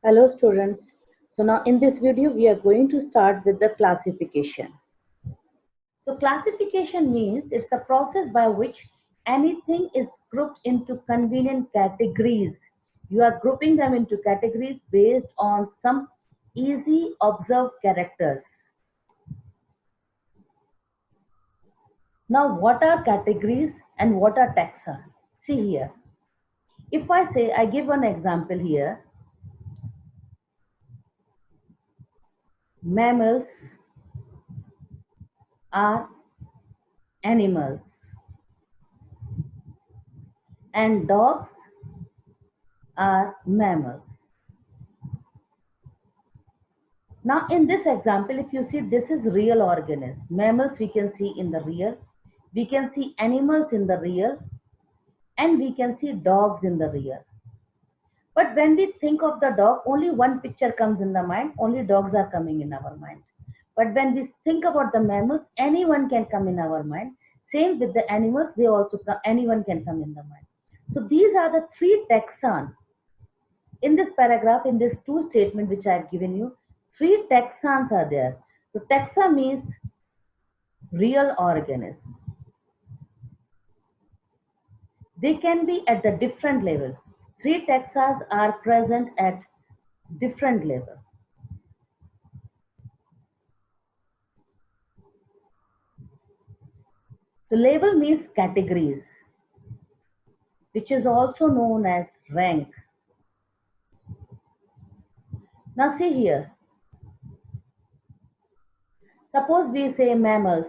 Hello students. So now in this video we are going to start with the classification. So classification means it's a process by which anything is grouped into convenient categories. You are grouping them into categories based on some easy observed characters. Now what are categories and what are taxa? See here. If I give one example here, mammals are animals and dogs are mammals. Now in this example, if you see, this is real organism. Mammals we can see in the real, we can see animals in the real, and we can see dogs in the real. But when we think of the dog, only one picture comes in the mind, only dogs are coming in our mind. But when we think about the mammals, anyone can come in our mind. Same with the animals, they also come, anyone can come in the mind. So these are the three taxon. In this paragraph, in this two statement which I have given you, three taxons are there. So taxa means real organism. They can be at the different level. Three taxas are present at different level. So level means categories, which is also known as rank. Now see here. Suppose we say mammals.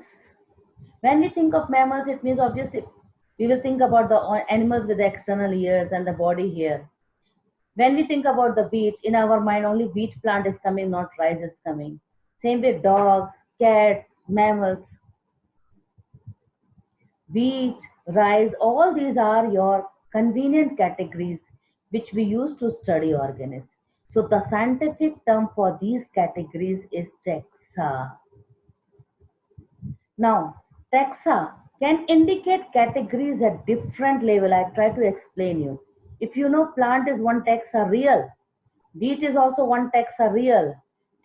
When we think of mammals, it means obviously we will think about the animals with the external ears and the body here. When we think about the wheat, in our mind only wheat plant is coming, not rice is coming. Same with dogs, cats, mammals, wheat, rice, all these are your convenient categories which we use to study organisms. So the scientific term for these categories is taxa. Now, taxa can indicate categories at different level. I try to explain you. If you know plant is one taxa real, wheat is also one taxa real.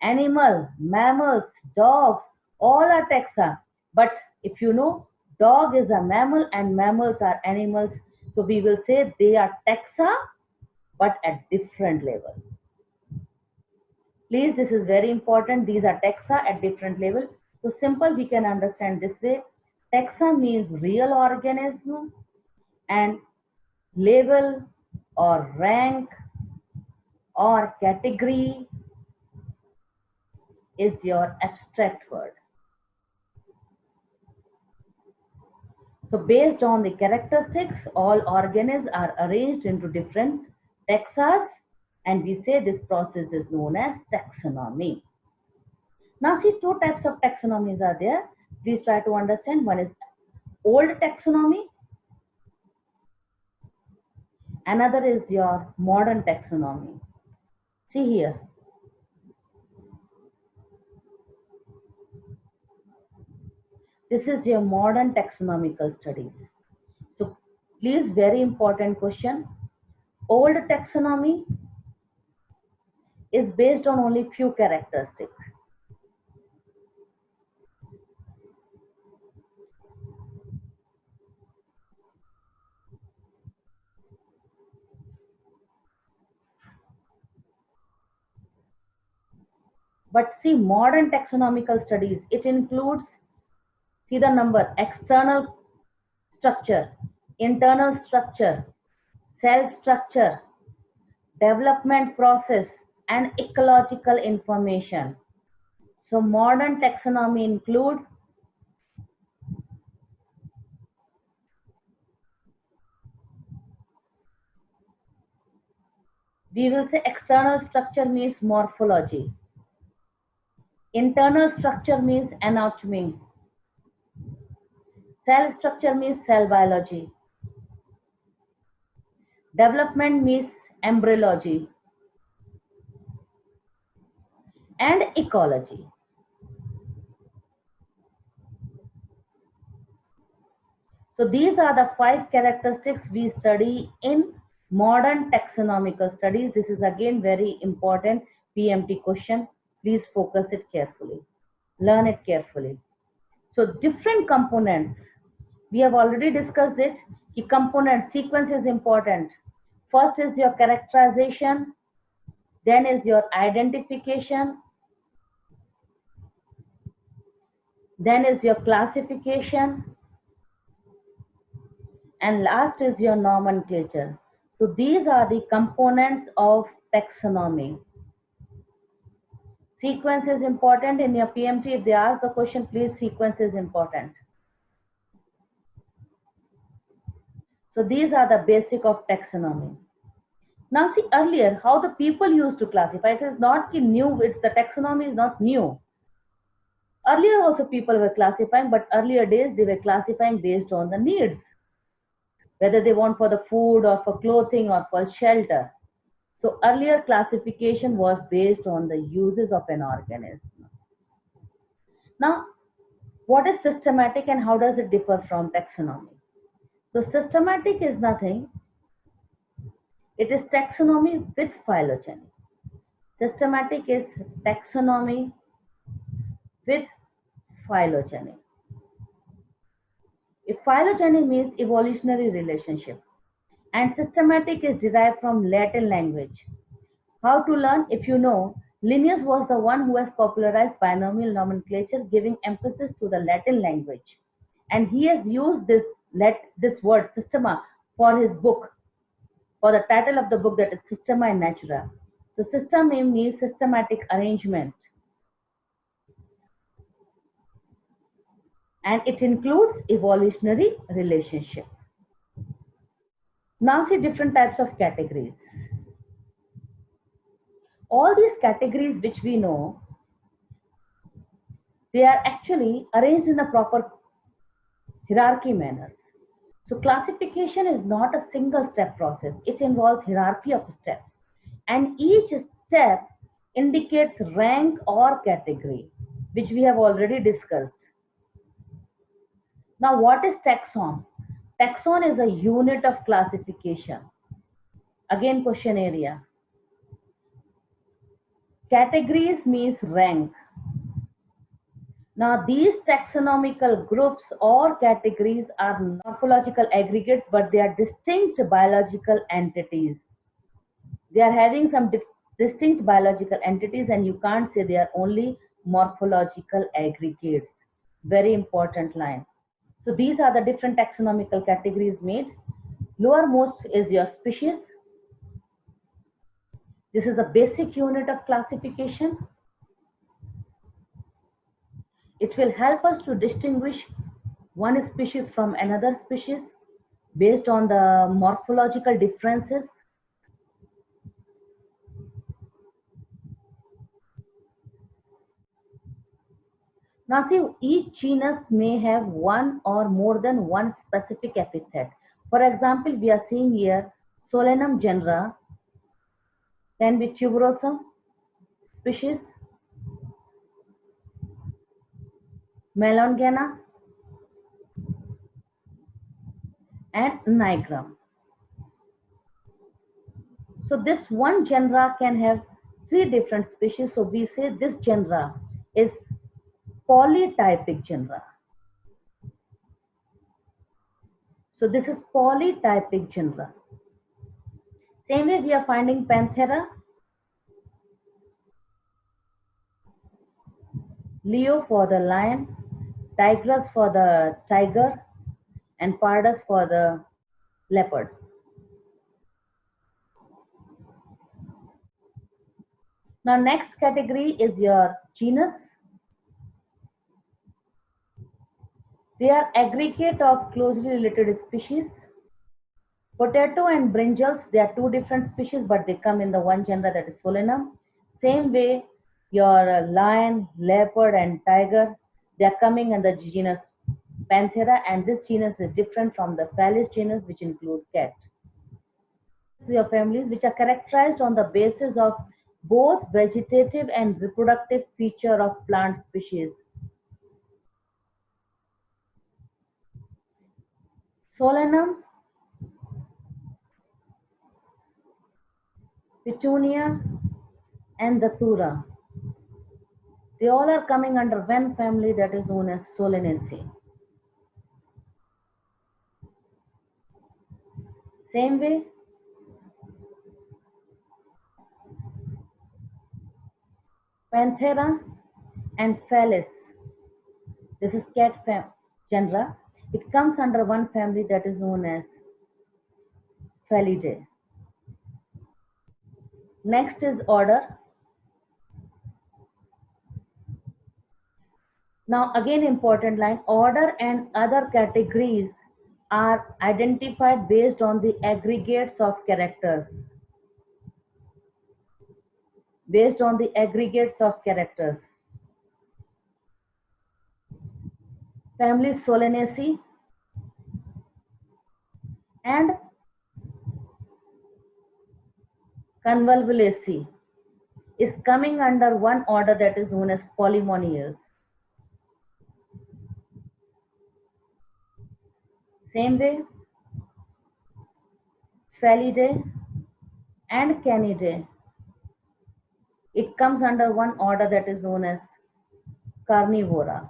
Animal, mammals, dogs, all are taxa. But if you know dog is a mammal and mammals are animals, so we will say they are taxa but at different level. Please, this is very important. These are taxa at different level. So simple, we can understand this way. Taxa means real organism and level or rank or category is your abstract word. So based on the characteristics, all organisms are arranged into different taxas, and we say this process is known as taxonomy. Now see, two types of taxonomies are there. Please try to understand. One is old taxonomy. Another is your modern taxonomy. See here. This is your modern taxonomical studies. So please, very important question. Old taxonomy is based on only few characteristics. But see, modern taxonomical studies, it includes, see the number, external structure, internal structure, cell structure, development process, and ecological information. So modern taxonomy include we will say external structure means morphology, internal structure means anatomy, cell structure means cell biology, development means embryology, and ecology. So these are the five characteristics we study in Modern taxonomical studies. This is again very important PMT question. Please focus it carefully. Learn it carefully. So different components. We have already discussed it. The component sequence is important. First is your characterization, then is your identification, then is your classification, and last is your nomenclature. So these are the components of taxonomy. Sequence is important in your PMT. If they ask the question, please, sequence is important. So these are the basic of taxonomy. Now see earlier how the people used to classify. It is not new, it's the taxonomy is not new. Earlier also people were classifying, but earlier days they were classifying based on the needs, whether they want for the food or for clothing or for shelter. So earlier classification was based on the uses of an organism. Now, what is systematic and how does it differ from taxonomy? So systematic is nothing. It is taxonomy with phylogeny. Systematic is taxonomy with phylogeny. If phylogeny means evolutionary relationship, and systematic is derived from Latin language. How to learn? If you know, Linnaeus was the one who has popularized binomial nomenclature, giving emphasis to the Latin language. And he has used this word systema for his book, for the title of the book, that is Systema in Natura. So system means systematic arrangement. And it includes evolutionary relationship. Now see different types of categories. All these categories which we know, they are actually arranged in a proper hierarchy manners. So classification is not a single step process. It involves hierarchy of steps. And each step indicates rank or category, which we have already discussed. Now what is taxon? Taxon is a unit of classification. Again, question area. Categories means rank. Now, these taxonomical groups or categories are morphological aggregates, but they are distinct biological entities. They are having some distinct biological entities, and you can't say they are only morphological aggregates. Very important line. So, these are the different taxonomical categories made. Lowermost is your species. This is a basic unit of classification. It will help us to distinguish one species from another species based on the morphological differences. Now see, each genus may have one or more than one specific epithet. For example, we are seeing here Solanum genera can be tuberosum species, Melongena, and Nigrum. So this one genera can have three different species. So we say this genera is polytypic genera. So this is polytypic genera. Same way we are finding Panthera, Leo for the lion, Tigris for the tiger, and Pardus for the leopard. Now next category is your genus. They are aggregate of closely related species. Potato and brinjals, they are two different species, but they come in the one genera, that is Solanum. Same way, your lion, leopard, and tiger, they are coming in the genus Panthera, and this genus is different from the Felis genus, which include cat. Your families, which are characterized on the basis of both vegetative and reproductive feature of plant species. Solanum Petunia, and Datura. They all are coming under one family that is known as Solanaceae. Same way, Panthera and Felis. This is cat genera. It comes under one family that is known as Felidae. Next is order. Now again important line, order and other categories are identified based on the aggregates of characters. Based on the aggregates of characters. Family Solanaceae and Convolvulaceae is coming under one order that is known as Polymonias. Same way, Felidae and Canidae, it comes under one order that is known as Carnivora.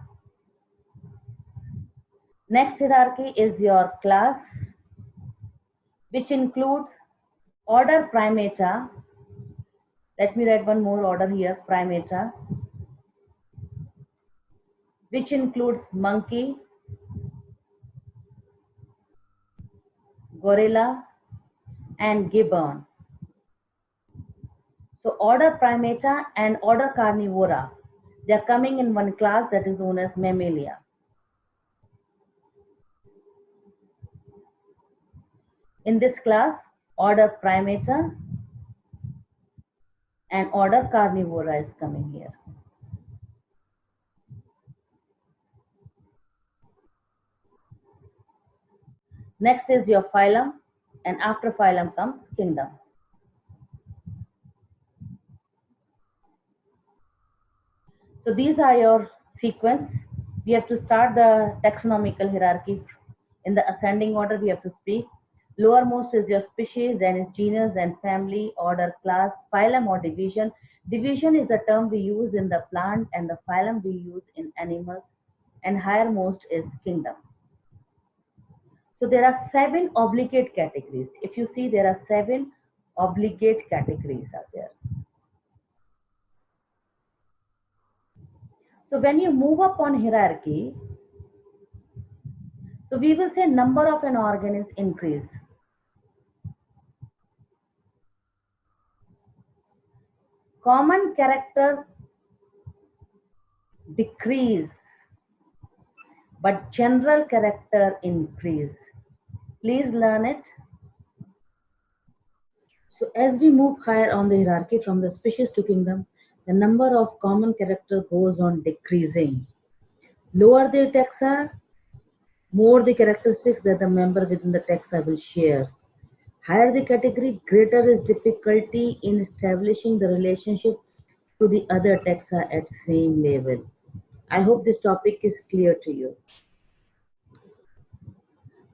Next hierarchy is your class, which includes order Primata. Let me write one more order here, Primata, which includes monkey, gorilla, and gibbon. So order Primata and order Carnivora, they are coming in one class that is known as Mammalia. In this class, order Primata and order Carnivora is coming here. Next is your phylum, and after phylum comes kingdom. So these are your sequence. We have to start the taxonomical hierarchy in the ascending order. We have to speak. Lowermost is your species, then is genus and family, order, class, phylum or division. Division is a term we use in the plant and the phylum we use in animals, and highermost is kingdom. So there are 7 obligate categories. If you see, there are 7 obligate categories out there. So when you move up on hierarchy, so we will say number of an organ is increase. Common character decrease, but general character increase. Please learn it. So as we move higher on the hierarchy from the species to kingdom, the number of common character goes on decreasing. Lower the taxa, more the characteristics that the member within the taxa will share. Higher the category, greater is difficulty in establishing the relationship to the other taxa at same level. I hope this topic is clear to you.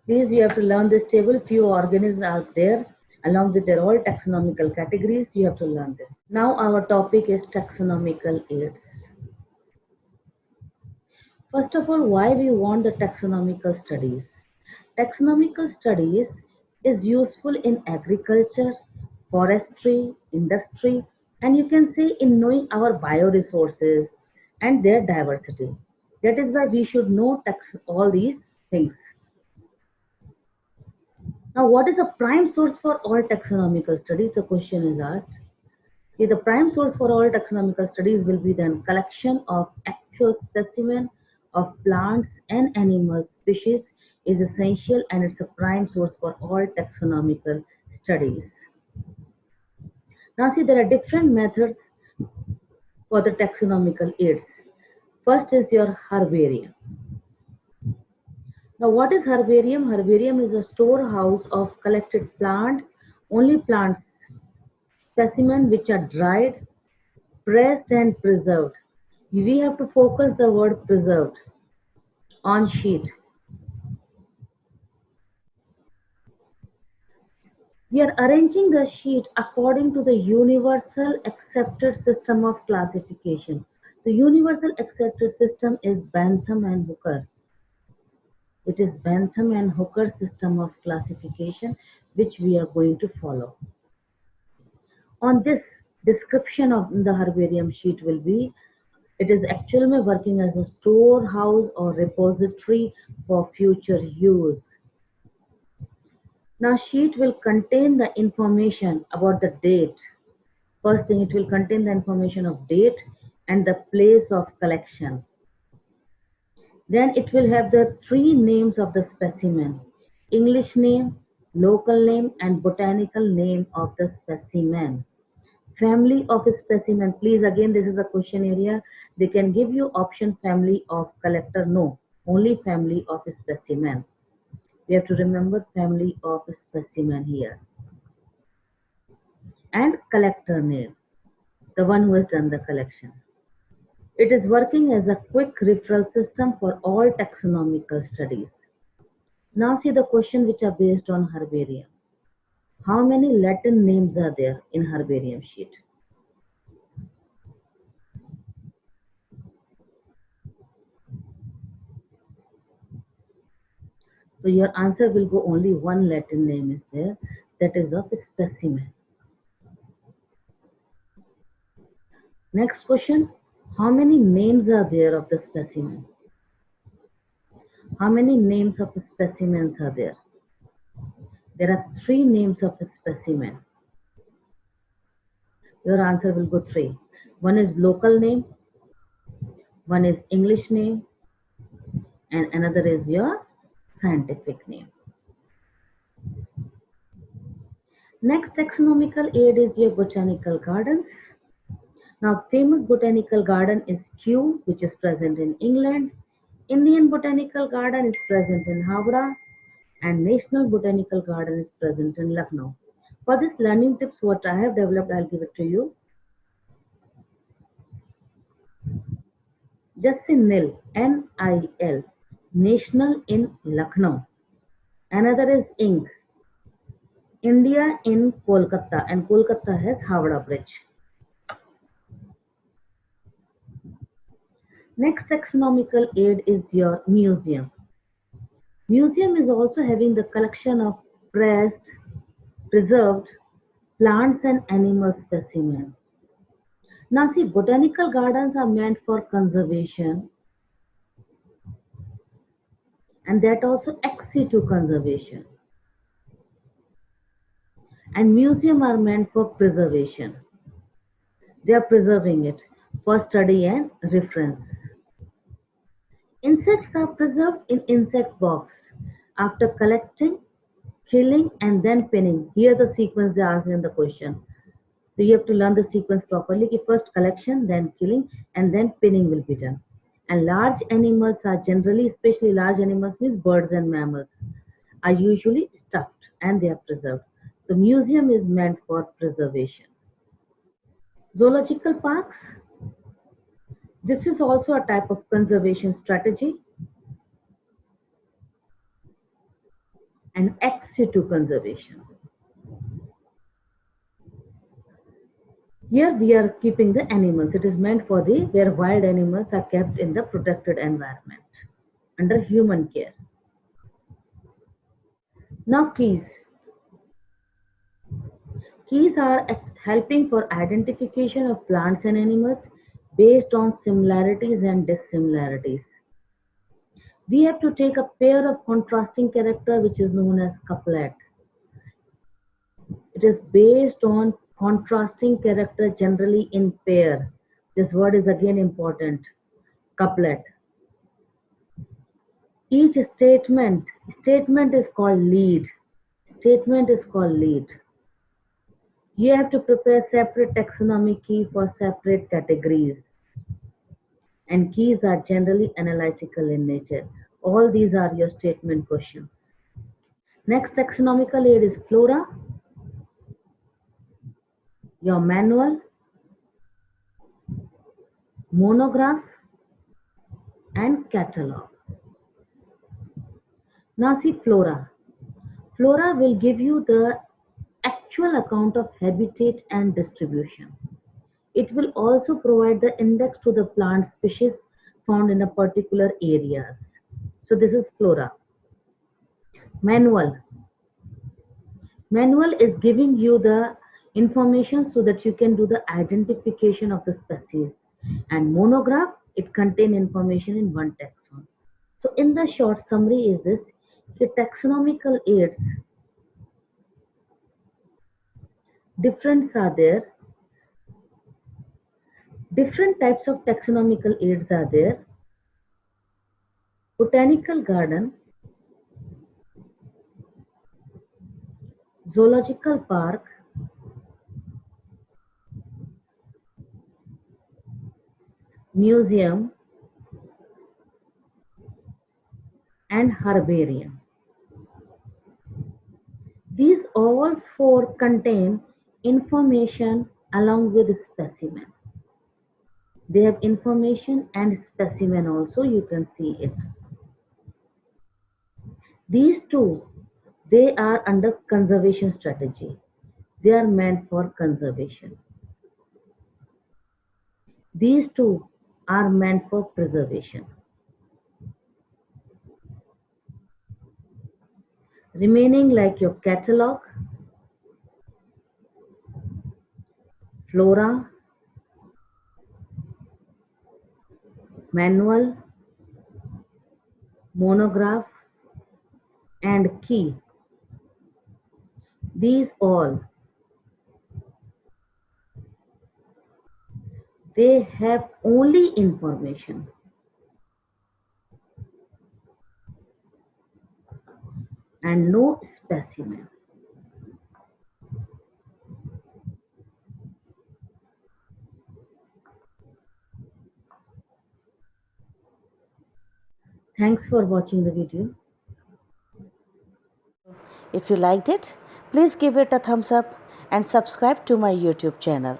Please, you have to learn this table. Few organisms are there along with their all taxonomical categories. You have to learn this. Now our topic is taxonomical aids. First of all, why we want the taxonomical studies? Taxonomical studies is useful in agriculture, forestry, industry, and you can say in knowing our bioresources and their diversity. That is why we should know all these things. Now, what is a prime source for all taxonomical studies? The question is asked. Okay, the prime source for all taxonomical studies will be the collection of actual specimen of plants and animal species is essential, and it's a prime source for all taxonomical studies. Now see, there are different methods for the taxonomical aids. First is your herbarium. Now what is herbarium? Herbarium is a storehouse of collected plants, only plants, specimens which are dried, pressed and preserved. We have to focus the word preserved on sheet. We are arranging the sheet according to the universal accepted system of classification. The universal accepted system is Bentham and Hooker. It is Bentham and Hooker system of classification which we are going to follow. On this, description of the herbarium sheet will be, it is actually working as a storehouse or repository for future use. Now sheet will contain the information about the date. First thing, it will contain the information of date and the place of collection. Then it will have the three names of the specimen: English name, local name, and botanical name of the specimen. Family of a specimen. Please, again, this is a question area. They can give you option family of collector. No, only family of a specimen. We have to remember family of a specimen here. And collector name, the one who has done the collection. It is working as a quick referral system for all taxonomical studies. Now see the question which are based on herbarium. How many Latin names are there in herbarium sheet? So your answer will go only one Latin name is there, that is of specimen. Next question, how many names are there of the specimen? How many names of specimens are there? There are three names of a specimen. Your answer will go three. One is local name, one is English name, and another is your scientific name. Next taxonomical aid is your botanical gardens. Now, famous botanical garden is Kew, which is present in England. Indian Botanical Garden is present in Howrah, and National Botanical Garden is present in Lucknow. For this learning tips, what I have developed, I'll give it to you. Just say NIL, N-I-L, National in Lucknow. Another is INC, India in Kolkata, and Kolkata has Howrah Bridge. Next taxonomical aid is your museum. Museum is also having the collection of pressed, preserved plants and animal specimens. Now see, botanical gardens are meant for conservation, and that also ex situ conservation. And museum are meant for preservation. They are preserving it for study and reference. Insects are preserved in insect box after collecting, killing, and then pinning. Here the sequence they ask in the question. So you have to learn the sequence properly. First collection, then killing, and then pinning will be done. And large animals are generally, especially large animals means birds and mammals, are usually stuffed and they are preserved. The museum is meant for preservation. Zoological parks. This is also a type of conservation strategy. And ex situ conservation. Here we are keeping the animals. It is meant for the where wild animals are kept in the protected environment under human care. Now keys. Keys are helping for identification of plants and animals based on similarities and dissimilarities. We have to take a pair of contrasting character which is known as couplet. It is based on contrasting character generally in pair. This word is again important. Couplet. Each statement is called lead. Statement is called lead. You have to prepare separate taxonomy key for separate categories. And keys are generally analytical in nature. All these are your statement questions. Next taxonomical aid is flora, your manual, monograph, and catalog. Now see flora. Flora will give you the actual account of habitat and distribution. It will also provide the index to the plant species found in a particular areas. So this is flora. Manual. Manual is giving you the information so that you can do the identification of the species. And monograph, it contains information in one taxon. So in the short summary is this, the taxonomical aids, difference are there. Different types of taxonomical aids are there. Botanical garden, zoological park, museum, and herbarium. These all four contain information along with specimen. They have information and specimen also, you can see it. These two, they are under conservation strategy. They are meant for conservation. These two are meant for preservation. Remaining like your catalog, flora, manual, monograph, and key. These all, they have only information and no specimen. Thanks for watching the video. If you liked it, please give it a thumbs up and subscribe to my YouTube channel.